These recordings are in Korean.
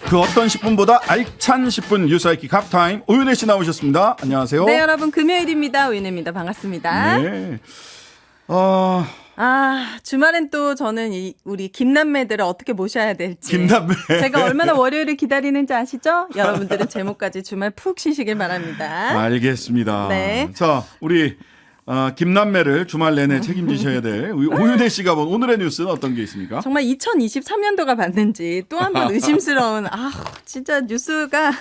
그 어떤 10분보다 알찬 10분 뉴스아이키 갑타임 오윤혜 씨 나오셨습니다. 안녕하세요. 네, 여러분 금요일입니다. 오윤혜입니다. 반갑습니다. 네. 주말엔 또 저는 우리 김남매들을 어떻게 모셔야 될지. 김남매. 제가 얼마나 월요일을 기다리는지 아시죠? 여러분들은 제목까지 주말 푹 쉬시길 바랍니다. 알겠습니다. 네. 자, 우리 김남매를 주말 내내 책임지셔야 될 오윤혜 씨가 본 오늘의 뉴스는 어떤 게 있습니까? 정말 2023년도가 맞는지 또 한 번 의심스러운 진짜 뉴스가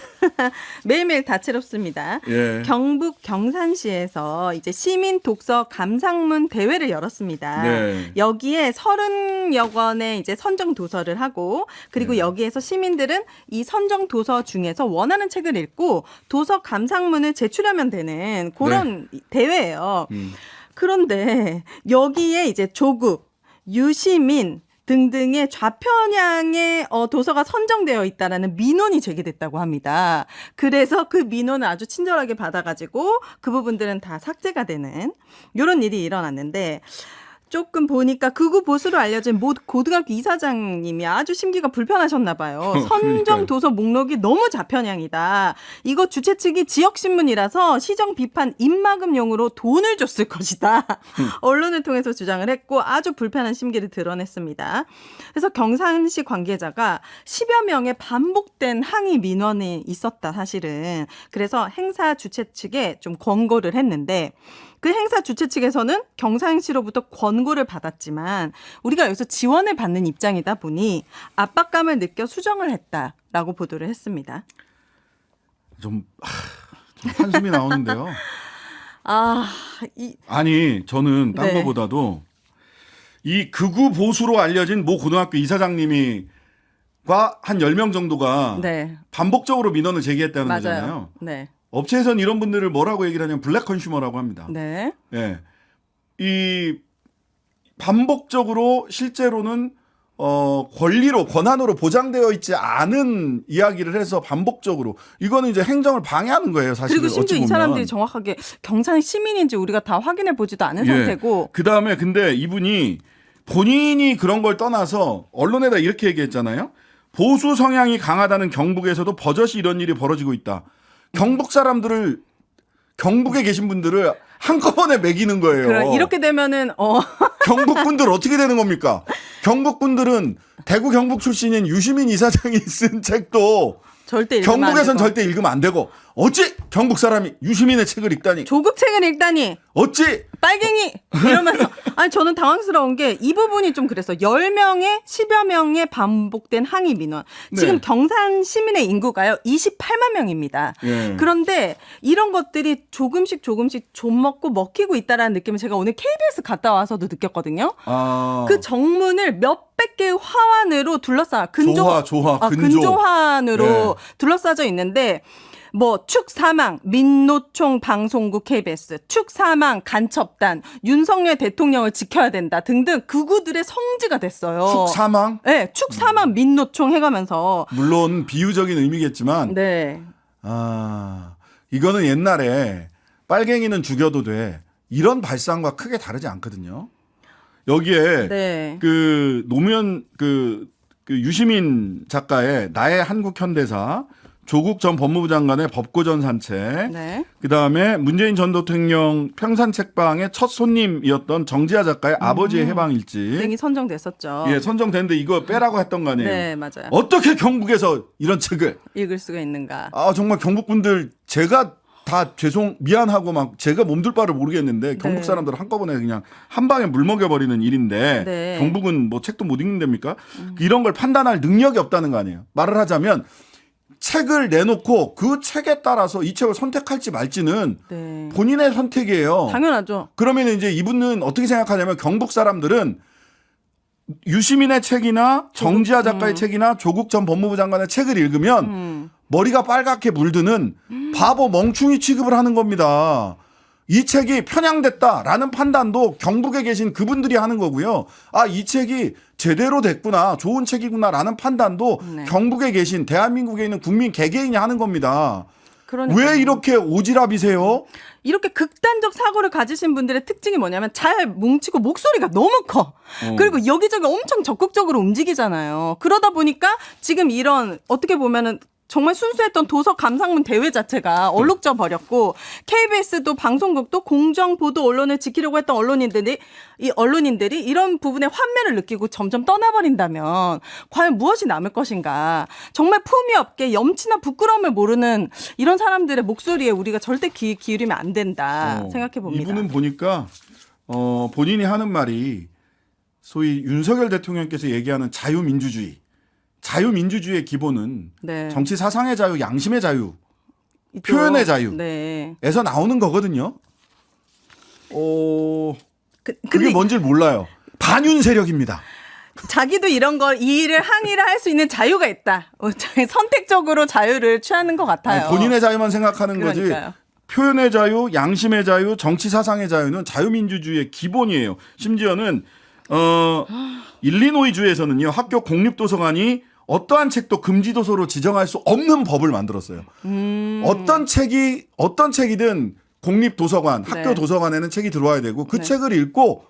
매일매일 다채롭습니다. 예. 경북 경산시에서 이제 시민 독서 감상문 대회를 열었습니다. 네. 여기에 30여 권의 이제 선정 도서를 하고 그리고 네. 여기에서 시민들은 이 선정 도서 중에서 원하는 책을 읽고 도서 감상문을 제출하면 되는 그런 대회예요. 그런데 여기에 이제 조국, 유시민 등등의 좌편향의 도서가 선정되어 있다라는 민원이 제기됐다고 합니다. 그래서 그 민원을 아주 친절하게 받아가지고 그 부분들은 다 삭제가 되는 이런 일이 일어났는데 조금 보니까 극우 보수로 알려진 모 고등학교 이사장님이 아주 심기가 불편하셨나 봐요. 선정 도서 목록이 너무 좌편향이다. 이거 주최 측이 지역신문이라서 시정 비판 입막음용으로 돈을 줬을 것이다. 언론을 통해서 주장을 했고 아주 불편한 심기를 드러냈습니다. 그래서 경산시 관계자가 10여 명의 반복된 항의 민원이 있었다 사실은. 그래서 행사 주최 측에 좀 권고를 했는데 그 행사 주최 측에서는 경산시로부터 권고를 받았지만 우리가 여기서 지원을 받는 입장이다 보니 압박감을 느껴 수정을 했다라고 보도를 했습니다. 좀 한숨이 나오는데요. 아니 저는 딴 네. 거보다도 이 극우 보수로 알려진 모 고등학교 이사장님이 한 10명 정도가 네. 반복적으로 민원을 제기했다는 맞아요. 거잖아요. 네. 업체에서는 이런 분들을 뭐라고 얘기를 하냐면 블랙 컨슈머라고 합니다. 네. 예. 이 반복적으로 실제로는 권한으로 보장되어 있지 않은 이야기를 해서 반복적으로 이거는 이제 행정을 방해하는 거예요, 사실은. 그리고 심지어 어찌 이 보면. 사람들이 정확하게 경산 시민인지 우리가 다 확인해 보지도 않은 상태고. 그다음에 근데 이분이 본인이 그런 걸 떠나서 언론에다 이렇게 얘기했잖아요. 보수 성향이 강하다는 경북에서도 버젓이 이런 일이 벌어지고 있다. 경북에 계신 분들을 한꺼번에 매기는 거예요. 그래, 이렇게 되면은 경북 분들 어떻게 되는 겁니까? 경북 분들은 대구 경북 출신인 유시민 이사장이 쓴 책도 절대 읽으면 안 경북에선 되고. 절대 읽으면 안 되고 어찌 경북 사람이 유시민의 책을 읽다니 조국 책을 읽다니 어찌 빨갱이 이러면서 아니 저는 당황스러운 게 이 부분이 좀 그랬어. 10명의 10여 명의 반복된 항의 민원. 지금 네. 경산 시민의 인구가요 28만 명입니다. 예. 그런데 이런 것들이 조금씩 좀 먹히고 있다라는 느낌을 제가 오늘 KBS 갔다 와서도 느꼈거든요. 그 정문을 몇백 개의 화환으로 둘러싸 근조화환으로 네. 둘러싸져 있는데 뭐 축 사망 민노총 방송국 KBS 축 사망 간첩단 윤석열 대통령을 지켜야 된다 등등 극우들의 성지가 됐어요. 축 사망? 네, 축 사망 민노총 해가면서 물론 비유적인 의미겠지만 네. 이거는 옛날에 빨갱이는 죽여도 돼 이런 발상과 크게 다르지 않거든요. 여기에 네. 그 노무현 그 유시민 작가의 나의 한국 현대사 조국 전 법무부 장관의 법고전 산책, 네. 그다음에 문재인 전 대통령 평산 책방의 첫 손님이었던 정지아 작가의 아버지의 해방일지 등이 선정됐었죠. 예, 선정됐는데 이거 빼라고 했던 거 아니에요. 네, 맞아요. 어떻게 경북에서 이런 책을 읽을 수가 있는가. 정말 경북 분들 제가 다 미안하고 막 제가 몸둘 바를 모르겠는데 경북 네. 사람들은 한꺼번에 그냥 한 방에 물 먹여버리는 일인데 네. 경북은 뭐 책도 못 읽는답니까? 이런 걸 판단할 능력이 없다는 거 아니에요. 말을 하자면 책을 내놓고 그 책에 따라서 이 책을 선택할지 말지는 네. 본인의 선택이에요. 당연하죠. 그러면 이제 이분은 어떻게 생각하냐면 경북 사람들은 유시민의 책이나 정지아 작가의 책이나 조국 전 법무부 장관의 책을 읽으면 머리가 빨갛게 물드는 바보 멍충이 취급을 하는 겁니다. 이 책이 편향됐다라는 판단도 경북에 계신 그분들이 하는 거고요. 이 책이 제대로 됐구나, 좋은 책이구나라는 판단도 네. 경북에 계신 대한민국에 있는 국민 개개인이 하는 겁니다. 그러니까요. 왜 이렇게 오지랖이세요? 이렇게 극단적 사고를 가지신 분들의 특징이 뭐냐면 잘 뭉치고 목소리가 너무 커. 그리고 여기저기 엄청 적극적으로 움직이잖아요. 그러다 보니까 지금 이런 어떻게 보면은 정말 순수했던 도서 감상문 대회 자체가 얼룩져 버렸고 KBS도 방송국도 공정 보도 언론을 지키려고 했던 언론인들이 이런 부분에 환멸을 느끼고 점점 떠나버린다면 과연 무엇이 남을 것인가. 정말 품위 없게 염치나 부끄러움을 모르는 이런 사람들의 목소리에 우리가 절대 귀 기울이면 안 된다 생각해 봅니다. 이분은 보니까 본인이 하는 말이 소위 윤석열 대통령께서 얘기하는 자유민주주의의 기본은 네. 정치 사상의 자유, 양심의 자유, 있죠. 표현의 자유에서 네. 나오는 거거든요. 근데 그게 뭔지 몰라요. 반윤 세력입니다. 자기도 이런 걸 이 일을 항의를 할 수 있는 자유가 있다. 선택적으로 자유를 취하는 것 같아요. 아니, 본인의 자유만 생각하는 그러니까요. 거지. 표현의 자유, 양심의 자유, 정치 사상의 자유는 자유민주주의의 기본이에요. 심지어는 일리노이주에서는요, 학교 공립도서관이 어떠한 책도 금지 도서로 지정할 수 없는 법을 만들었어요. 어떤 책이든 공립도서관, 학교 네. 도서관에는 책이 들어와야 되고 그 네. 책을 읽고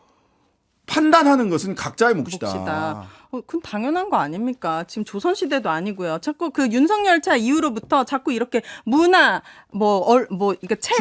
판단하는 것은 각자의 mov시다. 그건 당연한 거 아닙니까? 지금 조선시대도 아니고요. 자꾸 그 윤석열차 이후로부터 자꾸 이렇게 문화, 그러니까 책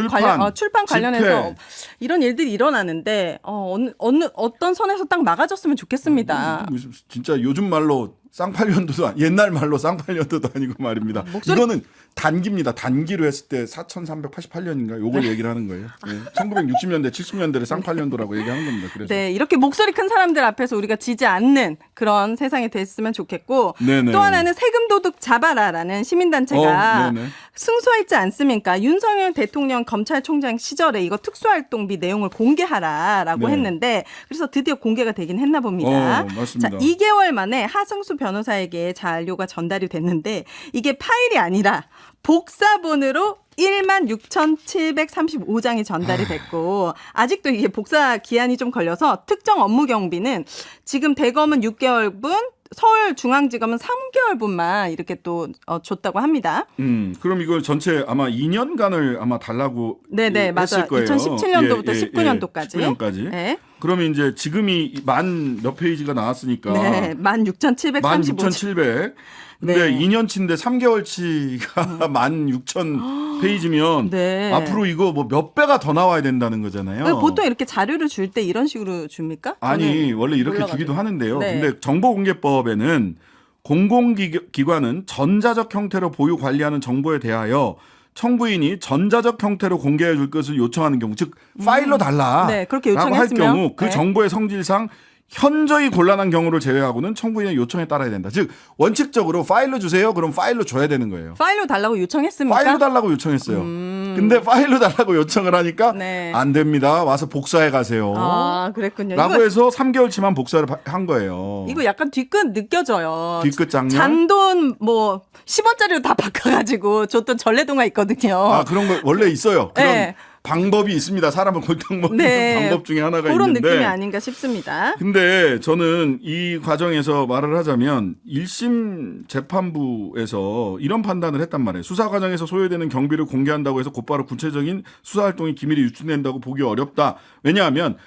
출판 관련해서 집회. 이런 일들이 일어나는데, 어떤 선에서 딱 막아줬으면 좋겠습니다. 무슨 진짜 요즘 말로 쌍팔년도도 옛날 말로 쌍팔년도도 아니고 말입니다. 이거는 단기입니다. 단기로 했을 때 4,388년인가 요걸 얘기를 하는 거예요. 1960년대, 70년대를 쌍팔년도라고 얘기하는 겁니다. 그래서 네, 이렇게 목소리 큰 사람들 앞에서 우리가 지지 않는 그런 세상이 됐으면 좋겠고 네네. 또 하나는 세금 도둑 잡아라라는 시민단체가 네네. 승소했지 않습니까? 윤석열 대통령 검찰총장 시절에 이거 특수활동비 내용을 공개하라라고 네. 했는데 그래서 드디어 공개가 되긴 했나 봅니다. 맞습니다. 자, 2개월 만에 하승수 변호사에게 자료가 전달이 됐는데 이게 파일이 아니라 복사본으로 16,735장이 전달이 됐고 아직도 이게 복사 기한이 좀 걸려서 특정 업무 경비는 지금 대검은 6개월분 서울중앙지검은 3개월분만 이렇게 또 줬다고 합니다. 그럼 이걸 전체 아마 2년간을 아마 달라고 네네 했을 맞아요. 거예요. 2017년도부터 19년도까지. 19년까지. 네. 그러면 이제 지금이 만 몇 페이지가 나왔으니까 네, 16,735장. 16,700. 근데 네. 2년치인데 3개월치가 16,000페이지면 네. 앞으로 이거 뭐 몇 배가 더 나와야 된다는 거잖아요. 보통 이렇게 자료를 줄 때 이런 식으로 줍니까? 아니 원래 이렇게 몰라가지고. 주기도 하는데요. 네. 근데 정보공개법에는 공공기관은 전자적 형태로 보유 관리하는 정보에 대하여 청구인이 전자적 형태로 공개해 줄 것을 요청하는 경우, 즉 파일로 달라. 네, 그렇게 라고 할 요청했으면 경우 그 네. 정보의 성질상 현저히 곤란한 경우를 제외하고는 청구인의 요청에 따라야 된다. 즉 원칙적으로 파일로 주세요. 그럼 파일로 줘야 되는 거예요. 파일로 달라고 요청했습니까? 파일로 달라고 요청했어요. 근데 파일로 달라고 요청을 하니까 네. 안 됩니다. 와서 복사해 가세요. 아, 그랬군요. 라고 이거, 해서 3개월치만 복사를 한 거예요. 이거 약간 뒤끝 느껴져요. 뒤끝 장면? 잔돈 10원짜리로 다 바꿔가지고 줬던 전래동화 있거든요. 아, 그런 거 원래 있어요. 그런 네. 방법이 있습니다. 사람을 골탕 먹는 네. 방법 중에 하나가 그런 있는데. 느낌이 아닌가 싶습니다. 근데 저는 이 과정에서 말을 하자면 1심 재판부에서 이런 판단을 했단 말이에요. 수사 과정에서 소요되는 경비를 공개한다고 해서 곧바로 구체적인 수사 활동이 기밀이 유출된다고 보기 어렵다. 왜냐하면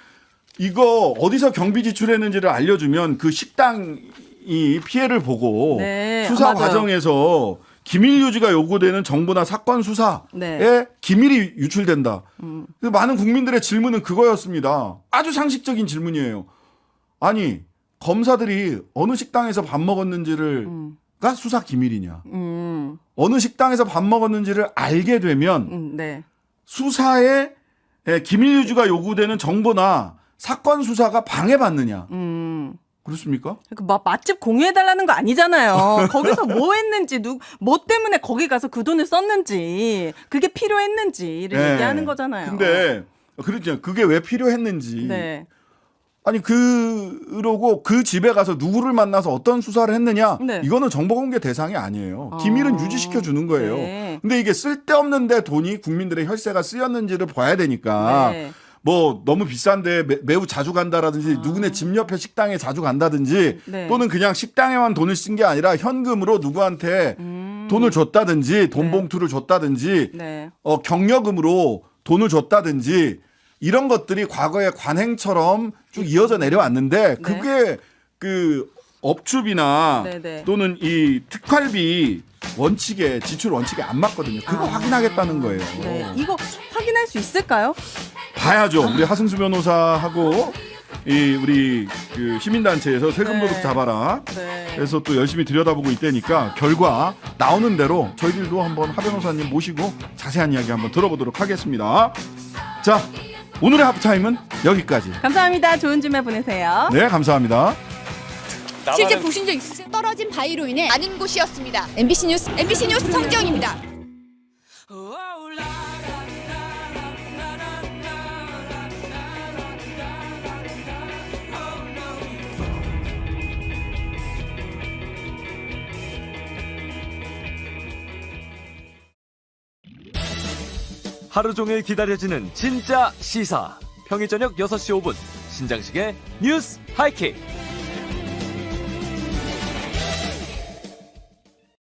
이거 어디서 경비 지출했는지를 알려주면 그 식당이 피해를 보고 네. 수사 맞아요. 과정에서 기밀 유지가 요구되는 정보나 사건 수사에 네. 기밀이 유출된다. 많은 국민들의 질문은 그거였습니다. 아주 상식적인 질문이에요. 아니 검사들이 어느 식당에서 밥 먹었는지가 수사 기밀이냐. 어느 식당에서 밥 먹었는지를 알게 되면 네. 수사에 기밀 유지가 요구되는 정보나 사건 수사가 방해받느냐. 그렇습니까? 맛집 공유해달라는 거 아니잖아요. 거기서 뭐 했는지, 뭐 때문에 거기 가서 그 돈을 썼는지, 그게 필요했는지를 얘기하는 거잖아요. 근데, 그렇죠. 그게 왜 필요했는지. 네. 아니, 그러고 그 집에 가서 누구를 만나서 어떤 수사를 했느냐. 네. 이거는 정보공개 대상이 아니에요. 기밀은 유지시켜 주는 거예요. 네. 근데 이게 쓸데없는데 돈이 국민들의 혈세가 쓰였는지를 봐야 되니까. 네. 뭐 너무 비싼데 매우 자주 간다라든지 누구네 집 옆에 식당에 자주 간다든지 네. 또는 그냥 식당에만 돈을 쓴 게 아니라 현금으로 누구한테 돈을 줬다든지 돈 봉투를 줬다든지 네. 경력금으로 돈을 줬다든지 이런 것들이 과거의 관행처럼 쭉 이어져 내려왔는데 네. 그게 그 업추비나 네네. 또는 이 특활비 원칙에 지출 원칙에 안 맞거든요. 그거 확인하겠다는 거예요. 네. 이거 확인할 수 있을까요? 봐야죠. 우리 하승수 변호사하고 이 우리 그 시민단체에서 세금 도둑 네. 잡아라. 네. 그래서 또 열심히 들여다보고 있다니까 결과 나오는 대로 저희들도 한번 하 변호사님 모시고 자세한 이야기 한번 들어보도록 하겠습니다. 자, 오늘의 하프타임은 여기까지. 감사합니다. 좋은 주말 보내세요. 네, 감사합니다. 실제 보신 적 있으세요? 떨어진 바위로 인해 많은 곳이었습니다. MBC 뉴스 성지영입니다. 하루 종일 기다려지는 진짜 시사. 평일 저녁 6시 5분 신장식의 뉴스 하이킥.